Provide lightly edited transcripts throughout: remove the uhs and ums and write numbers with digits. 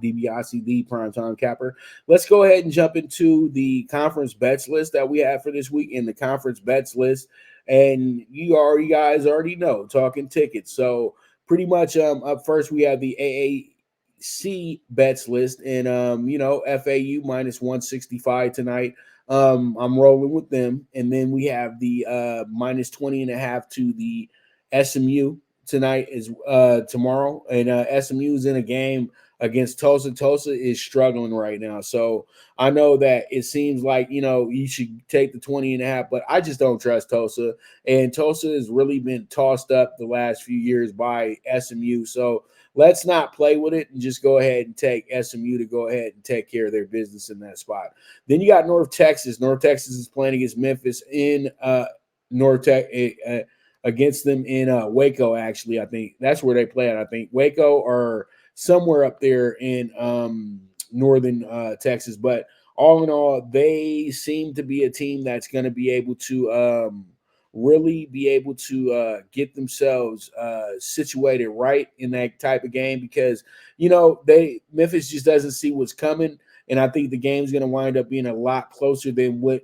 DiBiase, the primetime capper. Let's go ahead and jump into the conference bets list that we have for this week in the conference bets list. And you guys already know, talking tickets. So pretty much up first we have the AAC Bets List, and FAU minus 165 tonight. I'm rolling with them. And then we have the minus 20.5 to the SMU tonight is tomorrow. And SMU is in a game against Tulsa. Tulsa is struggling right now. So I know that it seems like, you should take the 20.5, but I just don't trust Tulsa. And Tulsa has really been tossed up the last few years by SMU. So let's not play with it and just go ahead and take SMU to go ahead and take care of their business in that spot. Then you got North Texas. North Texas is playing against Memphis in North Texas. Against them in Waco, actually. I think that's where they play at. I think Waco or somewhere up there in northern Texas. But all in all, they seem to be a team that's going to be able to really be able to get themselves situated right in that type of game because, Memphis just doesn't see what's coming. And I think the game's going to wind up being a lot closer than what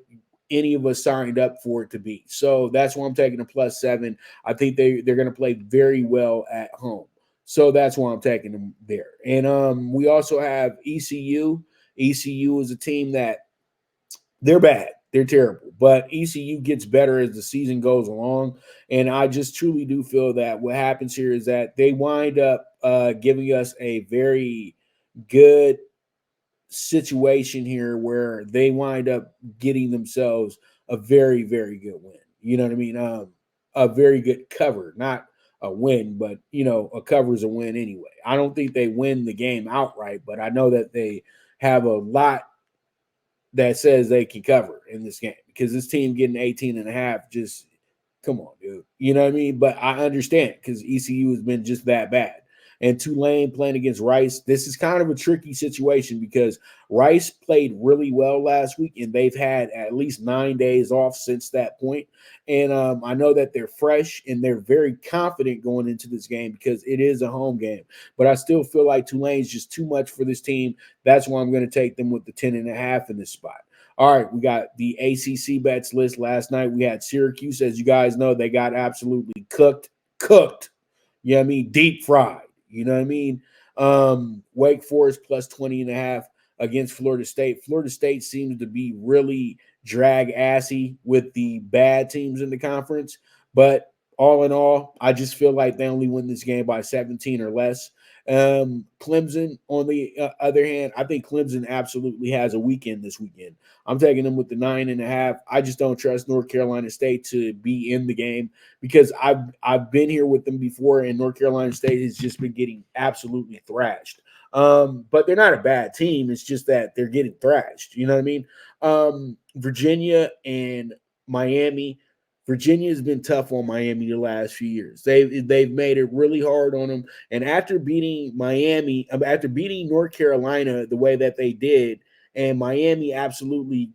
any of us signed up for it to be. So that's why I'm taking a +7. I think they're going to play very well at home. So that's why I'm taking them there. And we also have ECU. ECU is a team that they're bad. They're terrible. But ECU gets better as the season goes along. And I just truly do feel that what happens here is that they wind up giving us a very good situation here where they wind up getting themselves a very, very good win. You know what I mean? A very good cover, not a win, but a cover is a win anyway. I don't think they win the game outright, but I know that they have a lot that says they can cover in this game because this team getting 18.5, just come on, dude. You know what I mean? But I understand because ECU has been just that bad. And Tulane playing against Rice. This is kind of a tricky situation because Rice played really well last week, and they've had at least 9 days off since that point. And I know that they're fresh and they're very confident going into this game because it is a home game. But I still feel like Tulane's just too much for this team. That's why I'm going to take them with the 10.5 in this spot. All right, we got the ACC Bets List last night. We had Syracuse. As you guys know, they got absolutely cooked. You know what I mean? Deep fried. You know what I mean? Wake Forest plus 20.5 against Florida State. Florida State seems to be really drag-assy with the bad teams in the conference. But all in all, I just feel like they only win this game by 17 or less. Clemson, on the other hand, I think Clemson absolutely has a weekend this weekend. I'm taking them with the 9.5. I just don't trust North Carolina State to be in the game because I've been here with them before, and North Carolina State has just been getting absolutely thrashed. But they're not a bad team. It's just that they're getting thrashed. You know what I mean? Virginia and Miami. Virginia has been tough on Miami the last few years. They've made it really hard on them. And after beating North Carolina the way that they did, and Miami absolutely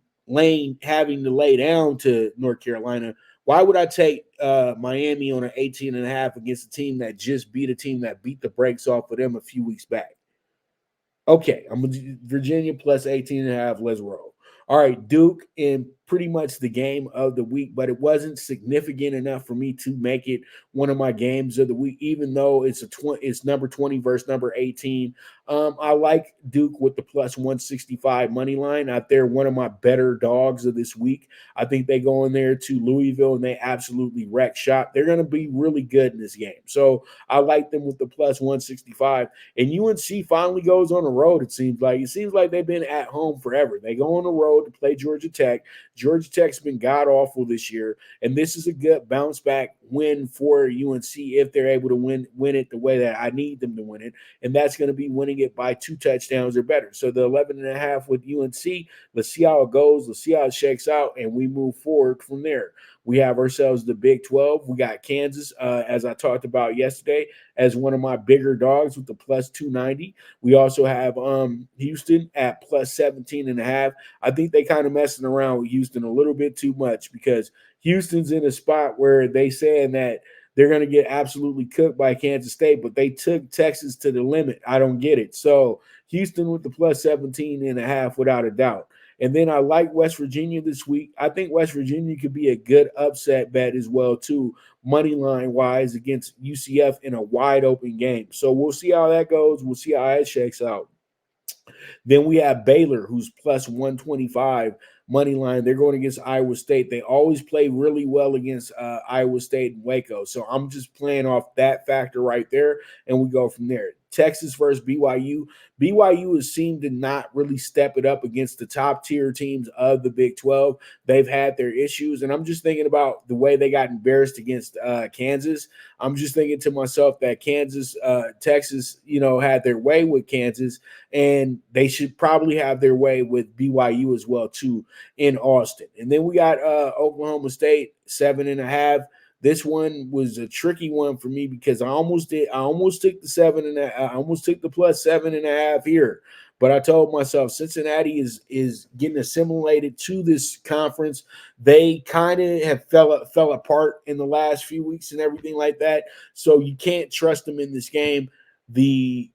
having to lay down to North Carolina, why would I take Miami on an 18.5 against a team that just beat a team that beat the brakes off of them a few weeks back? Okay, I'm Virginia plus 18.5. Let's roll. All right, Duke in pretty much the game of the week, but it wasn't significant enough for me to make it one of my games of the week, even though it's number 20 versus number 18. I like Duke with the plus 165 money line out there. One of my better dogs of this week. I think they go in there to Louisville and they absolutely wreck shop. They're going to be really good in this game. So I like them with the plus 165. And UNC finally goes on the road, it seems like. It seems like they've been at home forever. They go on the road to play Georgia Tech. Georgia Tech's been god-awful this year, and this is a good bounce-back win for UNC if they're able to win it the way that I need them to win it, and that's going to be winning it by 2 touchdowns or better. So the 11.5 with UNC, let's see how it goes. Let's see how it shakes out, and we move forward from there. We have ourselves the Big 12. We got Kansas, as I talked about yesterday, as one of my bigger dogs with the plus 290. We also have Houston at plus 17.5. I think they kind of messing around with Houston a little bit too much because Houston's in a spot where they saying that they're going to get absolutely cooked by Kansas State, but they took Texas to the limit. I don't get it. So Houston with the plus 17.5 without a doubt. And then I like West Virginia this week. I think West Virginia could be a good upset bet as well, too, money line wise against UCF in a wide open game. So we'll see how that goes. We'll see how it shakes out. Then we have Baylor, who's plus 125 money line. They're going against Iowa State. They always play really well against Iowa State and Waco. So I'm just playing off that factor right there, and we go from there. Texas versus BYU. BYU has seemed to not really step it up against the top tier teams of the Big 12. They've had their issues, and I'm just thinking about the way they got embarrassed against Kansas. I'm just thinking to myself that Texas, had their way with Kansas, and they should probably have their way with BYU as well too in Austin. And then we got Oklahoma State 7.5. This one was a tricky one for me because I almost took the I almost took the plus 7.5 here. But I told myself Cincinnati is getting assimilated to this conference. They kind of have fell apart in the last few weeks and everything like that. So you can't trust them in this game. The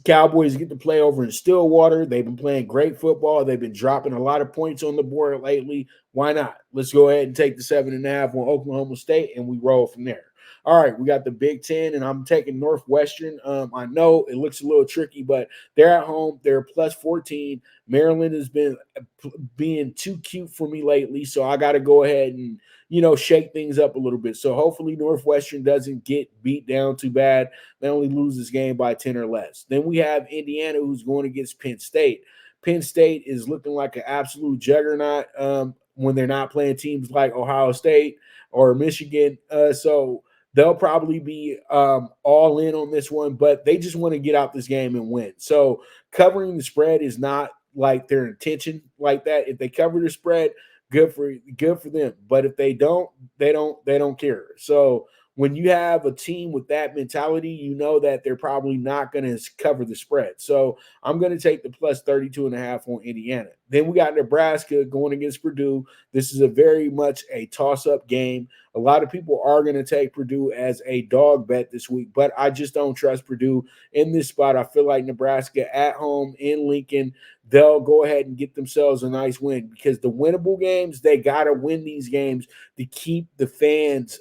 Cowboys get to play over in Stillwater. They've been playing great football. They've been dropping a lot of points on the board lately. Why not? Let's go ahead and take the 7.5 on Oklahoma State, and we roll from there. All right, we got the Big Ten, and I'm taking Northwestern. I know it looks a little tricky, but they're at home. They're plus 14. Maryland has been being too cute for me lately, so I got to go ahead and shake things up a little bit. So hopefully Northwestern doesn't get beat down too bad. They only lose this game by 10 or less. Then we have Indiana, who's going against Penn State. Penn State is looking like an absolute juggernaut when they're not playing teams like Ohio State or Michigan. So they'll probably be all in on this one, but they just want to get out this game and win. So covering the spread is not like their intention like that. If they cover the spread, good for them. But if they don't care. So when you have a team with that mentality, you know that they're probably not going to cover the spread. So I'm going to take the plus 32.5 on Indiana. Then we got Nebraska going against Purdue. This is a very much a toss-up game. A lot of people are going to take Purdue as a dog bet this week, but I just don't trust Purdue in this spot. I feel like Nebraska at home in Lincoln, they'll go ahead and get themselves a nice win because the winnable games, they got to win these games to keep the fans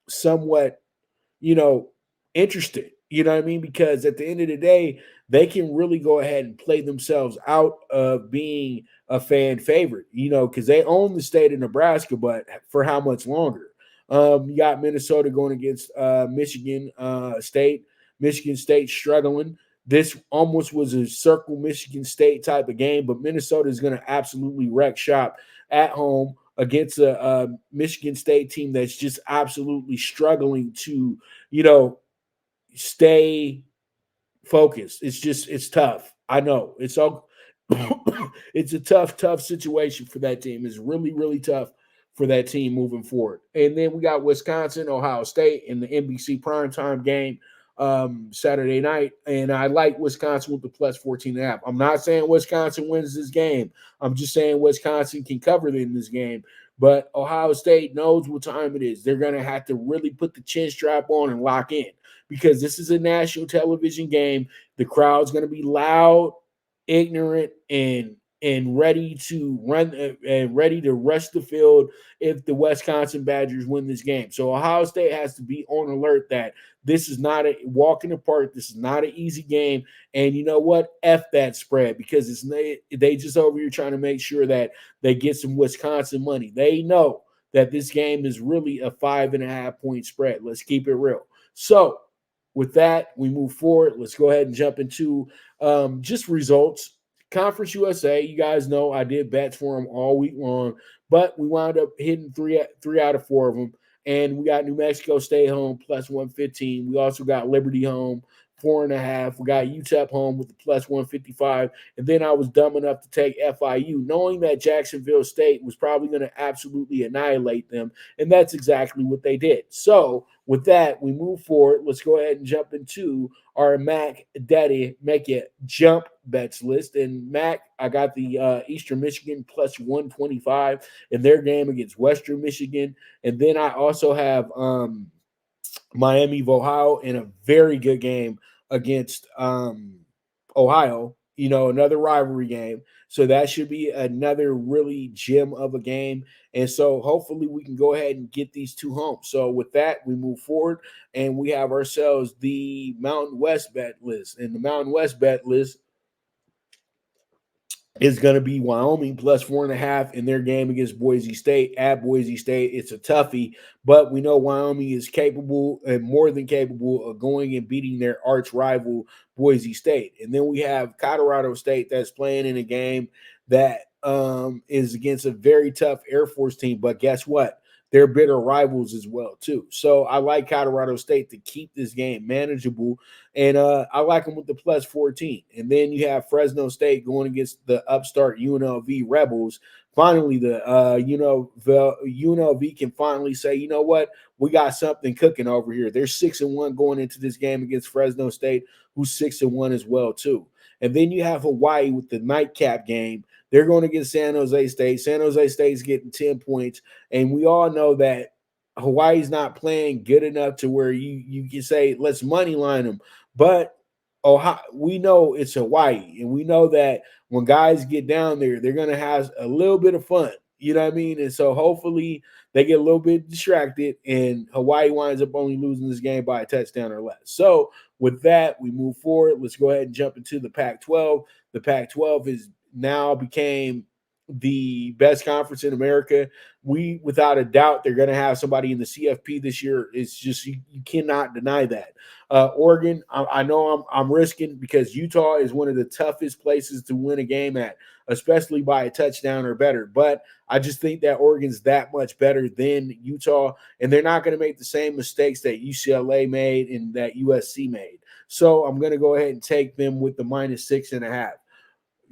somewhat, interested. You know what I mean? Because at the end of the day, they can really go ahead and play themselves out of being a fan favorite, because they own the state of Nebraska, but for how much longer? You got Minnesota going against Michigan State. Michigan State struggling. This almost was a circle Michigan State type of game, but Minnesota is going to absolutely wreck shop at home against a Michigan State team that's just absolutely struggling to, stay focused. It's tough. I know. It's a tough situation for that team. It's really, really tough for that team moving forward. And then we got Wisconsin, Ohio State in the NBC primetime game Saturday night. And I like Wisconsin with the plus 14.5. I'm not saying Wisconsin wins this game. I'm just saying Wisconsin can cover in this game. But Ohio State knows what time it is. They're going to have to really put the chin strap on and lock in because this is a national television game. The crowd's going to be loud, ignorant, and ready to run and ready to rush the field if the Wisconsin Badgers win this game. So Ohio State has to be on alert that this is not a walk in the park. This is not an easy game. And you know what? F that spread because they just over here trying to make sure that they get some Wisconsin money. They know that this game is really a 5.5 point spread. Let's keep it real. So with that, we move forward. Let's go ahead and jump into just results. Conference USA, you guys know I did bets for them all week long, but we wound up hitting three out of 4 of them. And we got New Mexico State home plus 115. We also got Liberty home 4.5. We got UTEP home with the plus 155. And then I was dumb enough to take FIU, knowing that Jacksonville State was probably going to absolutely annihilate them. And that's exactly what they did. So with that, we move forward. Let's go ahead and jump into our Mac Daddy Make It Jump bets list. And Mac, I got the Eastern Michigan plus 125 in their game against Western Michigan. And then I also have Miami of Ohio in a very good game against Ohio, another rivalry game. So that should be another really gem of a game. And so hopefully we can go ahead and get these two home. So with that, we move forward and we have ourselves the Mountain West bet list. And the Mountain West bet list is going to be Wyoming plus 4.5 in their game against Boise State at Boise State. It's a toughie, but we know Wyoming is capable and more than capable of going and beating their arch rival Boise State. And then we have Colorado State that's playing in a game that is against a very tough Air Force team. But guess what? They're bitter rivals as well, too. So I like Colorado State to keep this game manageable, and I like them with the plus 14. And then you have Fresno State going against the upstart UNLV Rebels. Finally, the UNLV can finally say, you know what? We got something cooking over here. They're 6-1 going into this game against Fresno State, who's 6-1 as well, too. And then you have Hawaii with the nightcap game. They're going against San Jose State. San Jose State's getting 10 points. And we all know that Hawaii's not playing good enough to where you can say, let's money line them. But Ohio, we know it's Hawaii. And we know that when guys get down there, they're going to have a little bit of fun. You know what I mean? And so hopefully they get a little bit distracted and Hawaii winds up only losing this game by a touchdown or less. So with that, we move forward. Let's go ahead and jump into the Pac-12. The Pac-12 is now became the best conference in America. We, without a doubt, they're going to have somebody in the CFP this year. It's just you cannot deny that. Oregon, I know I'm risking because Utah is one of the toughest places to win a game at, especially by a touchdown or better. But I just think that Oregon's that much better than Utah, and they're not going to make the same mistakes that UCLA made and that USC made. So I'm going to go ahead and take them with the minus 6.5.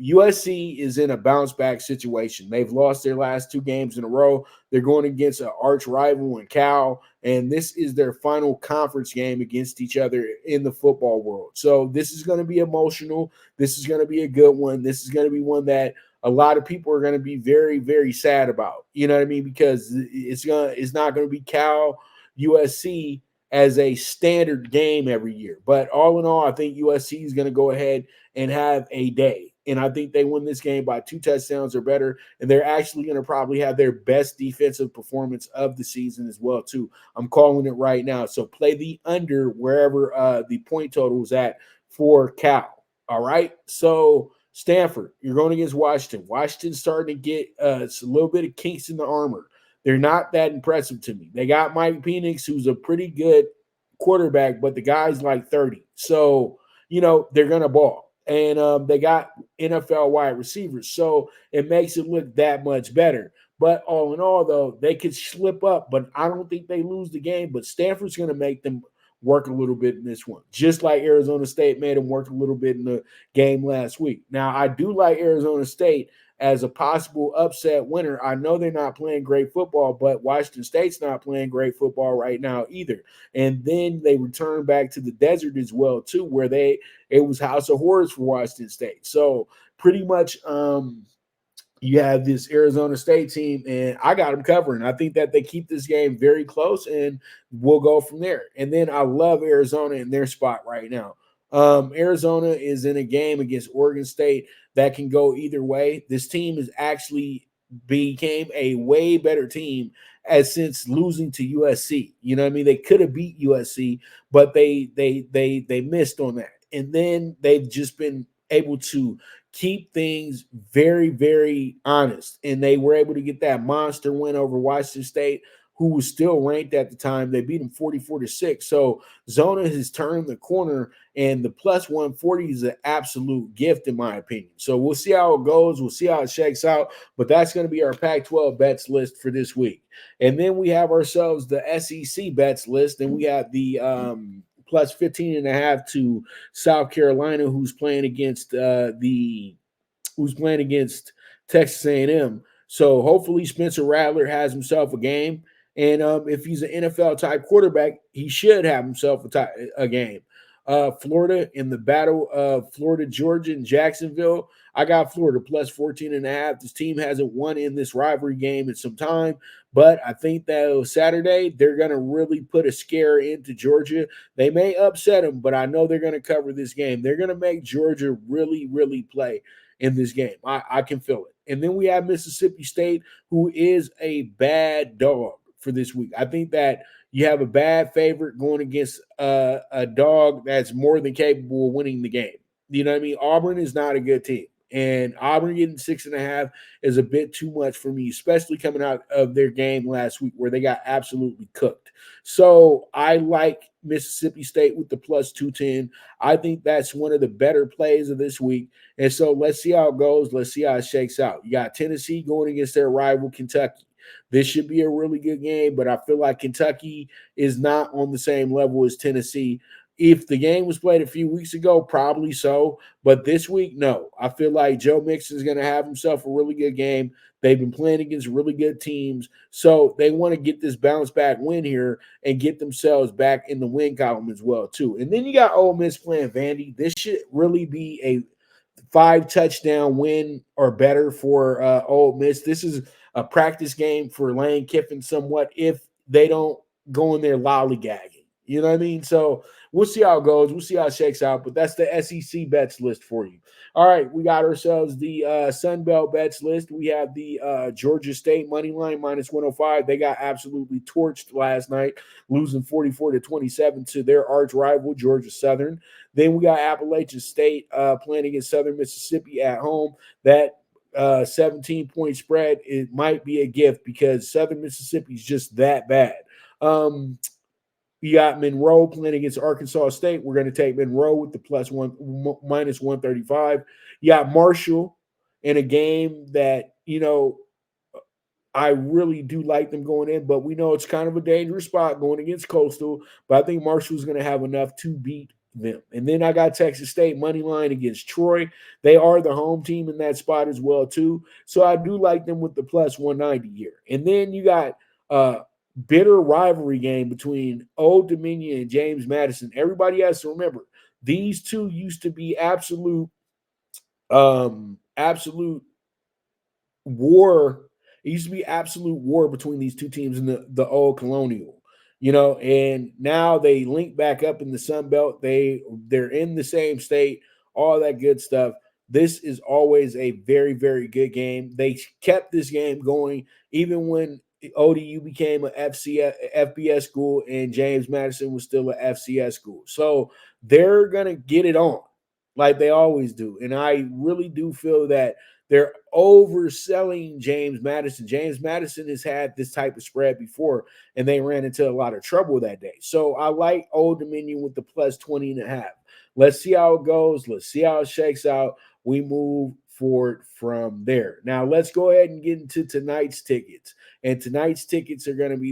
USC is in a bounce back situation. They've lost their last 2 games in a row. They're going against an arch rival in Cal, and this is their final conference game against each other in the football world. So this is going to be emotional. This is going to be a good one. This is going to be one that a lot of people are going to be very, very sad about. You know what I mean? Because it's not going to be Cal USC as a standard game every year. But all in all, I think USC is going to go ahead and have a day. And I think they win this game by 2 touchdowns or better. And they're actually going to probably have their best defensive performance of the season as well, too. I'm calling it right now. So play the under wherever the point total is at for Cal. All right. So Stanford, you're going against Washington. Washington's starting to get a little bit of kinks in the armor. They're not that impressive to me. They got Mike Penix, who's a pretty good quarterback, but the guy's like 30. So, they're going to ball. And they got NFL wide receivers. So it makes it look that much better. But all in all, though, they could slip up. But I don't think they lose the game. But Stanford's going to make them work a little bit in this one, just like Arizona State made them work a little bit in the game last week. Now, I do like Arizona State as a possible upset winner. I know they're not playing great football, but Washington State's not playing great football right now either. And then they return back to the desert as well, too, where it was House of Horrors for Washington State. So pretty much you have this Arizona State team, and I got them covering. I think that they keep this game very close, and we'll go from there. And then I love Arizona in their spot right now. Arizona is in a game against Oregon State that can go either way. This team has actually became a way better team since losing to USC. You know what I mean? They could have beat USC, but they missed on that. And then they've just been able to keep things very, very honest. And they were able to get that monster win over Washington State, who was still ranked at the time. They beat them 44-6. So Zona has turned the corner, and the plus 140 is an absolute gift, in my opinion. So we'll see how it goes. We'll see how it shakes out. But that's going to be our Pac-12 bets list for this week. And then we have ourselves the SEC bets list, and we have the plus 15.5 to South Carolina, who's playing against Texas A&M. So hopefully Spencer Rattler has himself a game. And if he's an NFL type quarterback, he should have himself a game. Florida in the battle of Florida, Georgia, and Jacksonville. I got Florida plus 14.5. This team hasn't won in this rivalry game in some time, but I think that Saturday they're going to really put a scare into Georgia. They may upset them, but I know they're going to cover this game. They're going to make Georgia really, really play in this game. I can feel it. And then we have Mississippi State, who is a bad dog for this week. I think that you have a bad favorite going against a dog that's more than capable of winning the game. You know what I mean? Auburn is not a good team. And Auburn getting 6.5 is a bit too much for me, especially coming out of their game last week where they got absolutely cooked. So I like Mississippi State with the plus 210. I think that's one of the better plays of this week. And so let's see how it goes. Let's see how it shakes out. You got Tennessee going against their rival, Kentucky. This should be a really good game, but I feel like Kentucky is not on the same level as Tennessee. If the game was played a few weeks ago, probably so. But this week, no. I feel like Joe Mixon is going to have himself a really good game. They've been playing against really good teams. So they want to get this bounce back win here and get themselves back in the win column as well, too. And then you got Ole Miss playing Vandy. This should really be a 5-touchdown win or better for Ole Miss. This is a practice game for Lane Kiffin somewhat if they don't go in there lollygagging. You know what I mean? So we'll see how it goes. We'll see how it shakes out. But that's the SEC bets list for you. All right, we got ourselves the Sun Belt bets list. We have the Georgia State money line minus 105. They got absolutely torched last night, losing 44-27 to their arch rival, Georgia Southern. Then we got Appalachian State playing against Southern Mississippi at home. That 17-point spread, it might be a gift because Southern Mississippi is just that bad. You got Monroe playing against Arkansas State. We're going to take Monroe with the minus 135. You got Marshall in a game that, I really do like them going in, but we know it's kind of a dangerous spot going against Coastal. But I think Marshall's going to have enough to beat them. And then I got Texas State money line against Troy. They are the home team in that spot as well, too. So I do like them with the plus 190 here. And then you got bitter rivalry game between Old Dominion and James Madison. Everybody has to remember, these two used to be absolute war. It used to be absolute war between these two teams in the old Colonial, and now they link back up in the Sun Belt. They're in the same state, all that good stuff. This is always a very, very good game. They kept this game going even when ODU became an FBS school and James Madison was still an FCS school. So they're going to get it on like they always do. And I really do feel that they're overselling James Madison. James Madison has had this type of spread before, and they ran into a lot of trouble that day. So I like Old Dominion with the plus 20.5. Let's see how it goes. Let's see how it shakes out. We move forward from there. Now, let's go ahead and get into tonight's tickets. And tonight's tickets are going to be